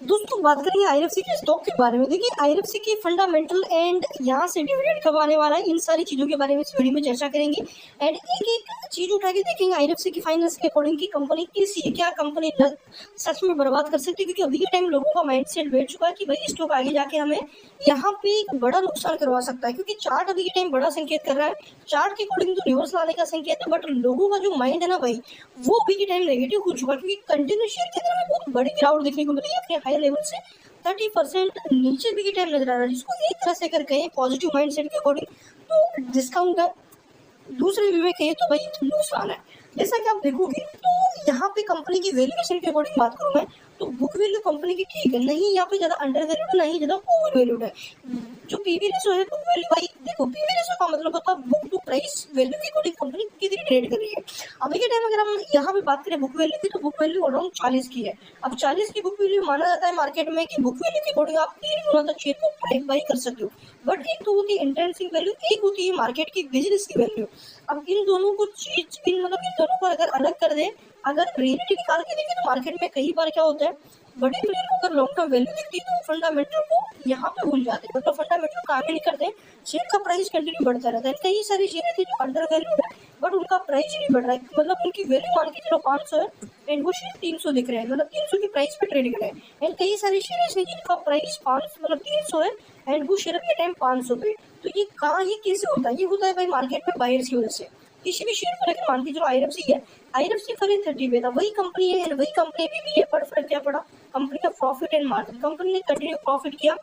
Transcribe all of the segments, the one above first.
दोस्तों बात करेंगे आईएफसी के स्टॉक के बारे में। देखिए आईएफसी की फंडामेंटल एंड यहाँ से डिविडेंड कब आने वाला है, इन सारी चीज़ों के बारे में इस वीडियो में चर्चा करेंगे एंड एक एक चीज़ उठा के देखेंगे आईएफसी की फाइनेंस के अकॉर्डिंग की कंपनी किसी क्या कंपनी सच में बर्बाद कर सकती है, क्योंकि अभी के टाइम लोगों का माइंडसेट बैठ चुका है कि भाई स्टॉक आगे जाके हमें यहाँ पे एक बड़ा नुकसान करवा सकता है, क्योंकि चार्ट अभी के टाइम बड़ा संकेत कर रहा है। चार्ट के अकॉर्डिंग तो रिवर्स लाने का संकेत है, बट लोगों का जो माइंड है ना भाई वो अभी के टाइम नेगेटिव हो चुका है, क्योंकि कंटिन्यू शेयर के अंदर में बहुत बड़ी गिरावट देखने को मिल रही है अपने हाई लेवल से 30% नीचे भी टाइम नजर आ रहा है, जिसको एक तरह से अगर कहें पॉजिटिव माइंडसेट के अकॉर्डिंग तो डिस्काउंट का दूसरे वे में कहें तो भाई नुकसान है। जैसा कि आप देखोगे तो यहाँ पे कंपनी की वैल्यूएशन के अकॉर्डिंग बात करूँ मैं तो बुक वैल्यू कंपनी की ठीक है, नहीं यहाँ पे ज्यादा अंडर वैल्यूड है, नहीं ज्यादा ओवर वैल्यूड है। जो पीवी रेशो है बुक वैल्यू, भाई देखो पीवी रेशो का मतलब होता है बुक टू प्राइस वैल्यू के अकॉर्डिंग कंपनी कितनी ट्रेड कर रही है। अभी के टाइम अगर हम यहाँ पे बात करें बुक वैल्यू की तो बुक वैल्यू अराउंड 40 की है। अब 40 की बुक वैल्यू माना जाता है मार्केट में कि बुक वैल्यू के अकॉर्डिंग आप 3 गुना तक शेयर को बाई कर सकते हो, बट एक तो होती है इंट्रिंसिक वैल्यू, एक होती है मार्केट की बिजनेस की वैल्यू। अब इन दोनों को चीज इन दोनों को अगर अलग कर दे, अगर रियलिटी निकाल के देखें तो मार्केट में कई बार क्या होता है बड़े प्लेयर को अगर लॉन्ग टर्म वैल्यू दिखती है तो फंडामेंटल को यहाँ पे भूल जाते हैं, मतलब फंडामेंटल काम ही नहीं करते, शेयर का प्राइस कंटिन्यू बढ़ता रहता है। कई सारी शेयर थी जो अंडर वैल्यू है बट उनका प्राइस ही नहीं बढ़ रहा है, मतलब उनकी वैल्यू मान के चलो 500 है एंड वो शेयर 300 दिख रहे हैं, मतलब 300 की प्राइस पे ट्रेड कर रहे हैं। एंड कई सारी शेयर ऐसी जिनका प्राइस 5 मतलब 300 है एंड वो शेयर के टाइम 500 पे। तो ये कहाँ ये कैसे होता है, ये होता है भाई मार्केट में बायर्स की वजह से। किसी भी शेयर को लेकर मान के चलो आईएफसी है, आईएफसी खरीद 30 पे था, वही कंपनी है वही कंपनी अभी भी है, पर फर्क क्या पड़ा, कंपनी का प्रॉफिट एंड मार्जिन, कंपनी ने कंटिन्यू प्रॉफिट किया,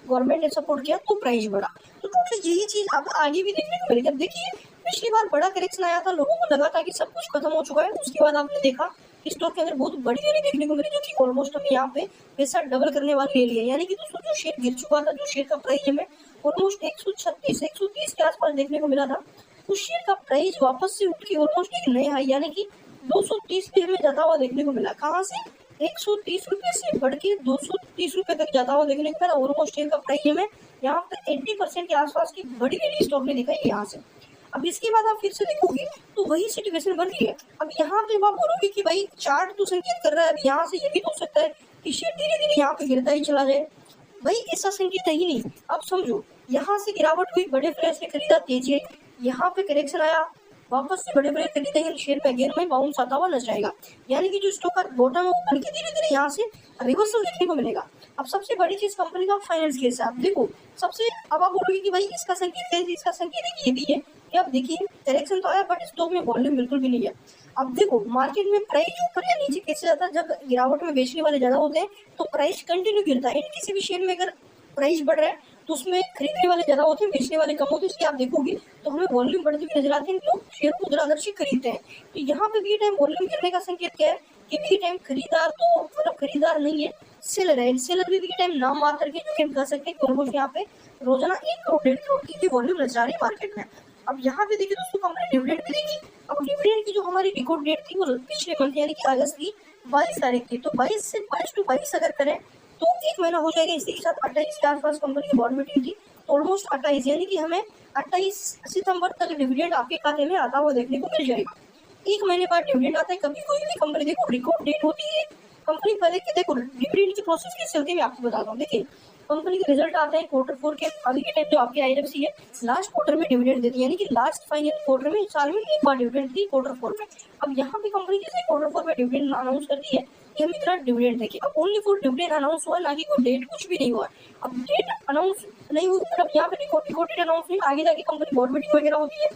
गवर्नमेंट ने सपोर्ट किया तो प्राइस बढ़ा। तो टोटल यही चीज अब आगे भी देखने को मिलेगी। अब देखिए पिछली बार बड़ा करेक्शन आया था, लोगों को लगा था कि सब कुछ खत्म हो चुका है, उसके बाद आपने देखा स्टॉक के अंदर बहुत बड़ी रैली देखने को मिली, जो कि ऑलमोस्ट अभी यहाँ पे पैसा डबल करने वाली रैली है। यानी कि दोस्तों जो शेयर गिर चुका था, जो शेयर का प्राइस हमें ऑलमोस्ट 136 130 के आसपास देखने को मिला था, उस शेयर का प्राइस वापस से उठ के ऑलमोस्ट एक नए हाई यानी कि 230 पे हमें जाता हुआ देखने को मिला। कहाँ से 130 रुपए से बढ़ के 230 रुपए तक जाता हुआ देखने को मिला। ऑलमोस्ट शेयर का प्राइस हमें यहाँ पे 80% के आसपास की बड़ी रैली स्टॉक ने दिखाई यहाँ से। अब इसके बाद आप फिर से देखोगे तो वही सिचुएशन बन रही है। अब यहाँ पे आप बोलोगे कि भाई चार्ट तो संकेत कर रहा है, अब यहाँ से ये भी हो सकता है कि शेयर धीरे धीरे यहाँ पे गिरता ही चला जाए, भाई ऐसा संकेत है ही नहीं। अब समझो यहाँ से गिरावट हुई, बड़े प्लेयर्स ने खरीदा, तेजी आई, यहाँ पे करेक्शन आया, वापस से बड़े बड़े खरीदेंगे, शेयर पे अगेन में बाउंस आता हुआ नजर आएगा, यानी कि जो स्टॉक का बॉटम है वो बन के धीरे धीरे यहाँ से रिवर्सल देखने को मिलेगा। अब सबसे बड़ी चीज कंपनी का फाइनेंस केस है। आप देखो सबसे, अब आप बोलोगे कि भाई इसका संकेत है, इसका संकेत है कि ये भी है कि अब देखिए करेक्शन तो आया बट स्टॉक में वॉल्यूम बिल्कुल भी नहीं है। अब देखो मार्केट में प्राइस ऊपर या नीचे कैसे जाता है, जब गिरावट में बेचने वाले ज्यादा होते हैं तो प्राइस कंटिन्यू गिरता है। किसी भी शेयर में अगर प्राइस बढ़ रहा है तो उसमें खरीदने वाले ज्यादा होते हैं, बेचने वाले कम होते हैं, इसलिए आप देखोगे तो हमें वॉल्यूम बढ़ती हुई नजर आती है, लोग शेयर को ज्यादा से खरीदते हैं। तो यहाँ पे भी टाइम वॉल्यूम गिरने का संकेत क्या है कि भी टाइम खरीदार तो मतलब खरीदार नहीं है, सेलर है। सेलर भी टाइम नाम मात्र के जो कह सकते हैं ऑलमोस्ट यहाँ पे रोजाना 1 करोड़ 1.5 करोड़ की वॉल्यूम नजर आ रही है मार्केट में। अब यहाँ पे देखिए दोस्तों कंपनी डिविडेंड भी देगी। अब डिविडेंड की जो हमारी रिकॉर्ड डेट थी वो पिछले मंथ यानी कि अगस्त की 22 तारीख थी, तो 22 से 22 to 22 अगर करें तो 1 महीना हो जाएगा। इसी के साथ 28 के आसपास कंपनी की बोर्ड मीटिंग थी, ऑलमोस्ट 28 यानी कि हमें 28 सितंबर तक डिविडेंड आपके खाते में आता हुआ देखने को मिल जाएगा। 1 महीने बाद डिविडेंड आता है। कभी कोई भी कंपनी देखो रिकॉर्ड डेट होती है कंपनी पहले की, देखो डिविडेंड की प्रोसेस कैसे होती है मैं आपको बताता हूँ। देखिए कंपनी के रिजल्ट आते हैं Q4 के, अभी के टाइम जो आपकी आईएफसी है लास्ट क्वार्टर में डिविडेंड देती है, यानी कि लास्ट फाइनल क्वार्टर में साल में एक बार डिविडेंड दी Q4 में। अब यहाँ पे कंपनी जैसे Q4 में डिविडेंड अनाउंस करती है कि हम इतना डिविडेंड देंगे। अब ओनली फॉर डिविडेंड अनाउंस हुआ, ना कि कोई डेट कुछ भी नहीं हुआ। अब डेट अनाउंस नहीं हुई मतलब यहाँ पे रिकॉर्डेड अनाउंस नहीं, आगे जाके कंपनी बोर्ड मीटिंग वगैरह होती है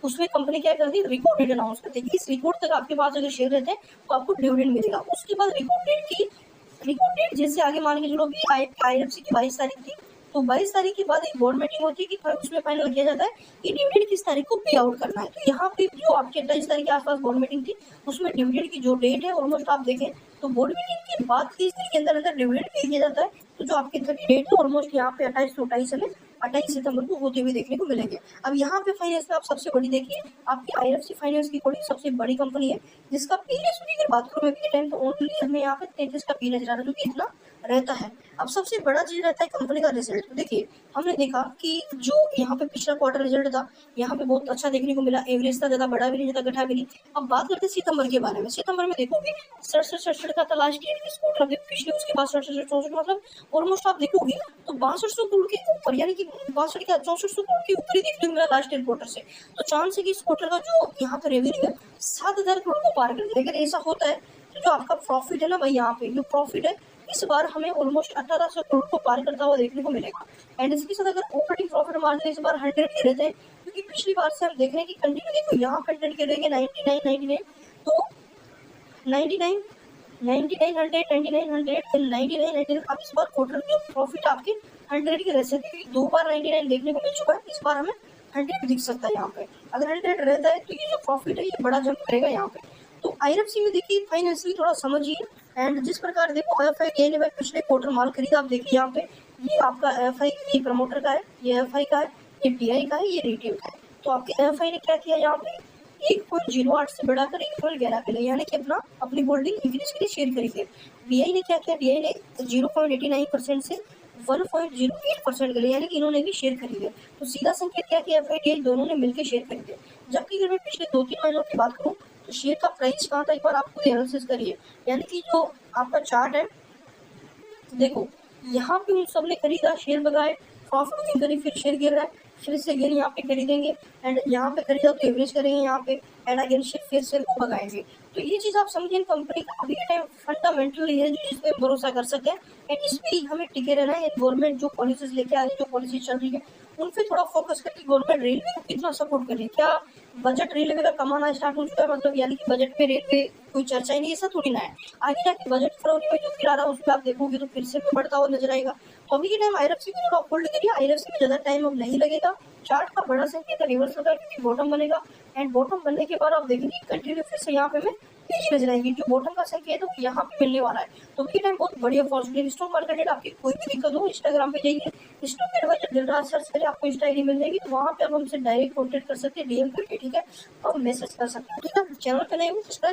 उसमें कंपनी क्या करती है रिकॉर्ड डेट अनाउंस करती है कि इस रिकॉर्ड तक आपके पास अगर शेयर रहते हैं तो आपको डिविडेंड मिलेगा। उसके बाद रिकॉर्ड डेट जैसे आगे मान के चलो भी आईएफसी की 22 तारीख थी, तो 22 तारीख के बाद एक बोर्ड मीटिंग होती है कि उसमें फाइनल किया जाता है कि डिविडेंड किस तारीख को पे आउट करना है। तो यहाँ पे जो आपकी 28 तारीख के आसपास बोर्ड मीटिंग थी उसमें डिविडेंड की जो डेट है ऑलमोस्ट आप देखें तो बोर्ड मीटिंग के बाद 30 दिन के अंदर अंदर डिविडेंड पे किया जाता है। तो जो आपकी 30 डेट है ऑलमोस्ट यहाँ पे 28 से 28 हमें 28 सितंबर को होते हुए देखने को मिलेंगे। अब यहाँ पे फाइनेंस में आप सबसे बड़ी देखिए, आपकी IRFC फाइनेंस की कोई सबसे बड़ी कंपनी है, जिसका पी रेशो की अगर बात करूँ मैं, टाइम तो ओनली हमें यहाँ पे 33 का पी नजर आ रहा है, जो कि इतना रहता है। अब सबसे बड़ा चीज रहता है कंपनी का रिजल्ट। तो देखिए हमने देखा कि जो यहाँ पे पिछला क्वार्टर रिजल्ट था, यहाँ पे बहुत अच्छा देखने को मिला, एवरेज था, ज्यादा बड़ा भी नहीं, ज्यादा घटा भी नहीं। अब बात करते हैं सितंबर के बारे में। सितंबर में देखोगे 67 का था लास्ट ईयर इस क्वार्टर, देखो पिछले उसके बाद 67 मतलब ऑलमोस्ट आप देखोगे तो 6200 करोड़ के ऊपर, यानी कि 62 क्या 6400 करोड़ के ऊपर ही देखने को मिला लास्ट ईयर क्वार्टर से। तो चांस है कि इस क्वार्टर का जो यहाँ पे रेवेन्यू है 7000 करोड़ को पार कर दे। अगर ऐसा होता है तो जो आपका प्रॉफिट है ना भाई, यहाँ पे जो प्रॉफिट है इस बार हमें ऑलमोस्ट 1800 करोड़ को पार करता हुआ देखने को मिलेगा। एंड इसके साथ अगर ऑपरेटिंग प्रॉफिट मार्जिन इस बार 100 के रहते हैं, क्योंकि पिछली बार से हम देख रहे हैं कि कंटिन्यू देखो यहाँ पे 100 के रहेंगे, 99 तो 99 99 100 99 100 99 अब इस बार क्वार्टर के प्रॉफिट आपके 100 के रह सकते हैं। 2 बार 99 देखने को मिल चुका है, इस बार हमें 100 दिख सकता है। यहाँ पे अगर 100 रहता है तो ये जो प्रॉफिट है ये बड़ा जंप करेगा यहाँ पे। तो IRFC में देखिए फाइनेंशियली थोड़ा समझिए। एंड जिस प्रकार देखो FI ने पिछले क्वार्टर माल खरीदा, आप देखिए यहाँ पे ये आपका FI प्रमोटर का है, ये FI का है, ये PI का है, ये रिटेल का है। तो आपके FI ने क्या किया यहाँ पे 1.08 से बढ़ाकर 1.11 पे लिया, यानी कि अपनी होल्डिंग इंक्रीज के लिए शेयर खरीदे। BI ने क्या किया, BI ने 0.89% से 1.08% के लिए, यानी कि इन्होंने भी शेयर खरीदे। तो सीधा संकेत क्या किया, FI दोनों ने मिलकर शेयर खरीदे। जबकि अगर मैं पिछले 2-3 महीनों की बात करूँ तो शेयर का प्राइस कहाँ था, एक बार आपको एनालिसिस करिए। यानी कि जो आपका चार्ट है देखो, यहाँ पे उन सब ने खरीदा, शेयर लगाए, प्रॉफिट बुकिंग करी, फिर शेयर गिर रहा है, फिर से अगेन यहाँ पे खरीदेंगे, एंड यहाँ पे खरीदा तो एवरेज करेंगे यहाँ पे, एंड अगेन फिर शेयर को भगाएंगे। तो ये चीज आप समझिए, कंपनी का अभी के टाइम फंडामेंटली है जिस पे भरोसा कर सकते हैं, एंड इस पे ही हमें टिके रहना है। गवर्नमेंट जो पॉलिसीज लेके आ रही है, जो पॉलिसी चल रही है, उन पे थोड़ा फोकस करके गवर्नमेंट रेलवे को कितना सपोर्ट कर रही है। क्या बजट रेलवे का कमाना स्टार्ट हो चुका है, मतलब यानी कि बजट में रेलवे कोई चर्चा ही नहीं, ऐसा थोड़ी ना है। आगे जाके बजट फरवरी में जो फिर आ रहा है उसमें आप देखोगे तो फिर से बढ़ता हुआ नजर आएगा। तो अभी के टाइम IRFC को थोड़ा होल्ड करिए, IRFC में ज्यादा टाइम अब नहीं लगेगा। चार्ट का बड़ा संकेत रिवर्स होगा क्योंकि बॉटम बनेगा, एंड बॉटम बनने के बाद आप देखेंगे कंटिन्यू फिर से यहाँ पे हमें तेजी नजर आएगी। जो बॉटम का संकेत है वो यहाँ पे मिलने वाला है। तो अभी के टाइम बहुत बढ़िया पॉजिटिव स्टॉक मार्केट। आपकी कोई भी दिक्कत हो इंस्टाग्राम पे जाइए, स्टॉक एडवाइजर दिलराज सर्च करिए, आपको इंस्टा ID मिल जाएगी। तो वहाँ पे आप हमसे डायरेक्ट कॉन्टेक्ट कर सकते हैं, DM करके, ठीक है, और मैसेज कर सकते हैं, ठीक है। चैनल पे नए हो सब्सक्राइब